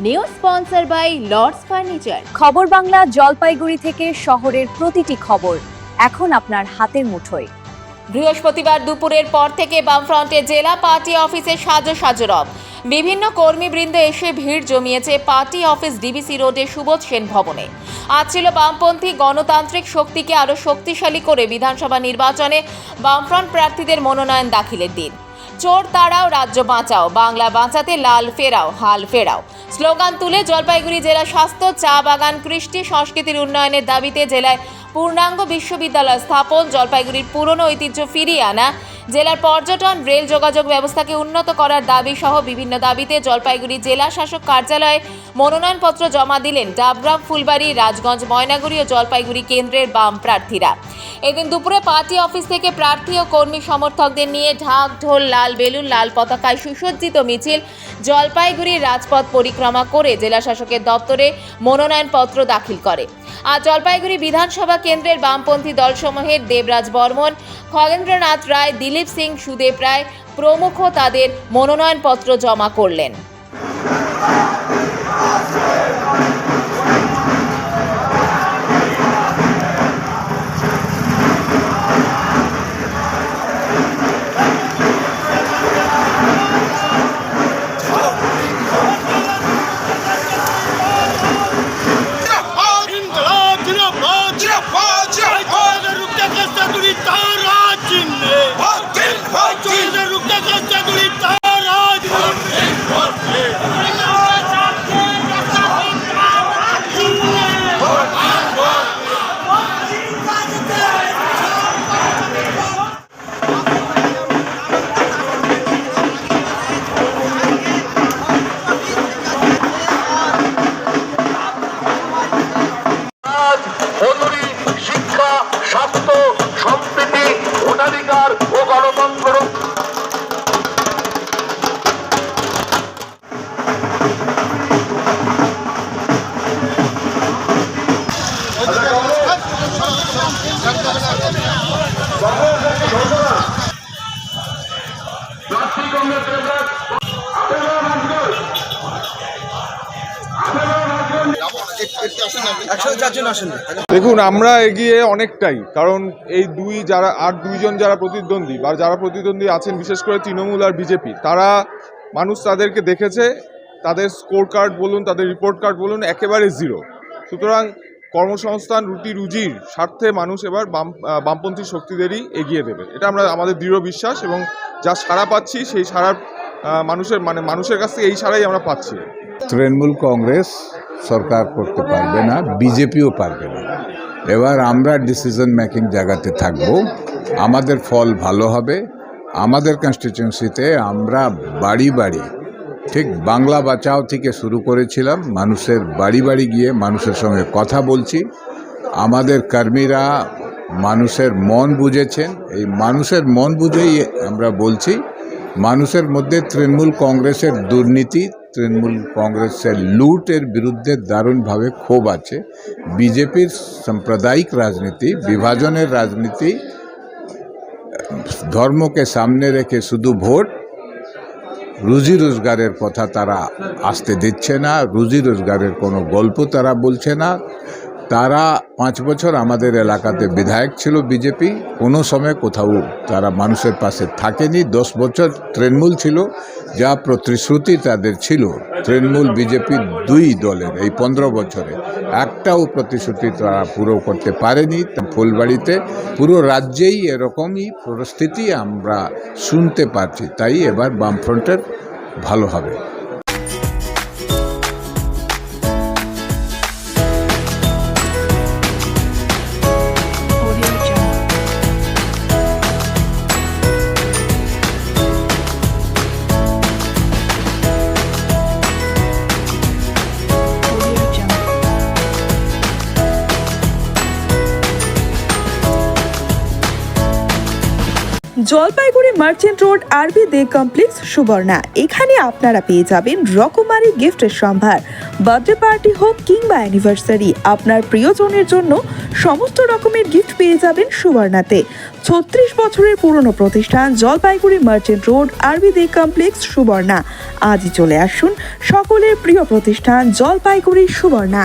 New sponsor by Lords Furniture. খবর বাংলা জলপাইগুড়ি থেকে শহরের প্রতিটি খবর এখন আপনার হাতের মুঠোয়। বৃহস্পতিবার দুপুরের পর থেকে বামফ্রন্টের জেলা পার্টি অফিসে সাজো রব। বিভিন্ন কর্মীবৃন্দ এসে ভিড় জমিয়েছে পার্টি অফিস ডিবিসি রোডের সুবোধ সেন ভবনে। আজ ছিল বামপন্থী গণতান্ত্রিক শক্তিকে আরও শক্তিশালী করে বিধানসভা নির্বাচনে বামফ্রন্ট প্রার্থীদের মনোনয়ন দাখিলের দিন। চোর তাড়াও, রাজ্য বাঁচাও, বাংলা বাঁচাতে লাল ফেরাও, হাল ফেরাও স্লোগান তুলে জলপাইগুড়ি জেলা স্বাস্থ্য, চা বাগান, কৃষ্টি সংস্কৃতির উন্নয়নের দাবিতে জেলায় পূর্ণাঙ্গ বিশ্ববিদ্যালয় স্থাপন, জলপাইগুড়ির পুরনো ঐতিহ্য ফিরিয়ে আনা, জেলার পর্যটন, রেল যোগাযোগ ব্যবস্থাকে উন্নত করার দাবি সহ বিভিন্ন দাবিতে জলপাইগুড়ি জেলা শাসক কার্যালয়ে মনোনয়নপত্র জমা দিলেন ডাবগ্রাম, ফুলবাড়ি, রাজগঞ্জ, ময়নাগুড়ি ও জলপাইগুড়ি কেন্দ্রের বাম প্রার্থীরা। এদিন দুপুরে পার্টি অফিস থেকে প্রার্থী ও কর্মী সমর্থকদের নিয়ে ঢাক ঢোল, লাল বেলুন, লাল পতাকায় সুসজ্জিত মিছিল জলপাইগুড়ির রাজপথ পরিক্রমা করে জেলা শাসকের দপ্তরে মনোনয়নপত্র দাখিল করে। আজ জলপাইগুড়ি বিধানসভা কেন্দ্রের বামপন্থী দলসমূহের দেবরাজ বর্মন, খগেন্দ্রনাথ রায়, দিলীপ সিং, সুদেব রায় প্রমুখ তাদের মনোনয়নপত্র জমা করলেন। শিক্ষা, স্বাস্থ্য, সম্প্রীতি, ভোটাধিকার ও গণতন্ত্র দেখুন, আমরা এগিয়ে অনেকটাই, কারণ এই দুইজন যারা প্রতিদ্বন্দ্বী বা যারা প্রতিদ্বন্দ্বী আছেন, বিশেষ করে তৃণমূল আর বিজেপি, তারা মানুষ তাদেরকে দেখেছে, তাদের স্কোর কার্ড বলুন, তাদের রিপোর্ট কার্ড বলুন, একেবারে জিরো। সুতরাং কর্মসংস্থান, রুজির স্বার্থে মানুষ এবার বামপন্থী শক্তিদেরই এগিয়ে দেবে, এটা আমাদের দৃঢ় বিশ্বাস। এবং যা সাড়া পাচ্ছি সেই সাড়ার মানুষের কাছ থেকে এই সাড়াই আমরা পাচ্ছি। তৃণমূল কংগ্রেস সরকার করতে পারবে না, বিজেপিও পারবে না। এবার আমরা ডিসিশন মেকিং জায়গাতে থাকব, আমাদের ফল ভালো হবে। আমাদের কনস্টিটিউয়েন্সিতে আমরা বাড়ি বাড়ি, ঠিক বাংলা বাঁচাও থেকে শুরু করেছিলাম, মানুষের বাড়ি বাড়ি গিয়ে মানুষের সঙ্গে কথা বলছি। আমাদের কর্মীরা মানুষের মন বুঝেছেন, এই মানুষের মন বুঝেই আমরা বলছি। মানুষের মধ্যে তৃণমূল কংগ্রেসের দুর্নীতি, তৃণমূল কংগ্রেসের লুটের বিরুদ্ধে দারুণভাবে ক্ষোভ আছে। বিজেপির সাম্প্রদায়িক রাজনীতি, বিভাজনের রাজনীতি, ধর্মকে সামনে রেখে শুধু ভোট, রুজি রোজগারের কথা তারা আসতে দিচ্ছে না, রুজি রোজগারের কোনো গল্প তারা বলছে না। তারা 5 বছর আমাদের এলাকাতে বিধায়ক ছিল বিজেপি, কোনো সময় কোথাও তারা মানুষের পাশে থাকেনি। 10 বছর তৃণমূল ছিল, যা প্রতিশ্রুতি তাদের ছিল তৃণমূল বিজেপি দুই দলের এই 15 বছরে একটাও প্রতিশ্রুতি তারা পুরো করতে পারেনি। ফুলবাড়িতে পুরো রাজ্যেই এরকমই পরিস্থিতি আমরা শুনতে পাচ্ছি। তাই এবার বামফ্রন্টের ভালো হবে। জলপাইগুড়ি মার্চেন্ট রোড আরবি দে কমপ্লেক্স সুবর্ণা। এখানে আপনারা পেয়ে যাবেন রকমারি গিফটের সম্ভার। বার্থডে পার্টি হোক কিংবা অ্যানিভার্সারি, আপনার প্রিয়জনের জন্য সমস্ত রকমের গিফট পেয়ে যাবেন সুবর্ণাতে। 36 বছরের পুরনো প্রতিষ্ঠান জলপাইগুড়ি মার্চেন্ট রোড আরবি দে কমপ্লেক্স সুবর্ণা। আজই চলে আসুন সকলের প্রিয় প্রতিষ্ঠান জলপাইগুড়ি সুবর্ণা।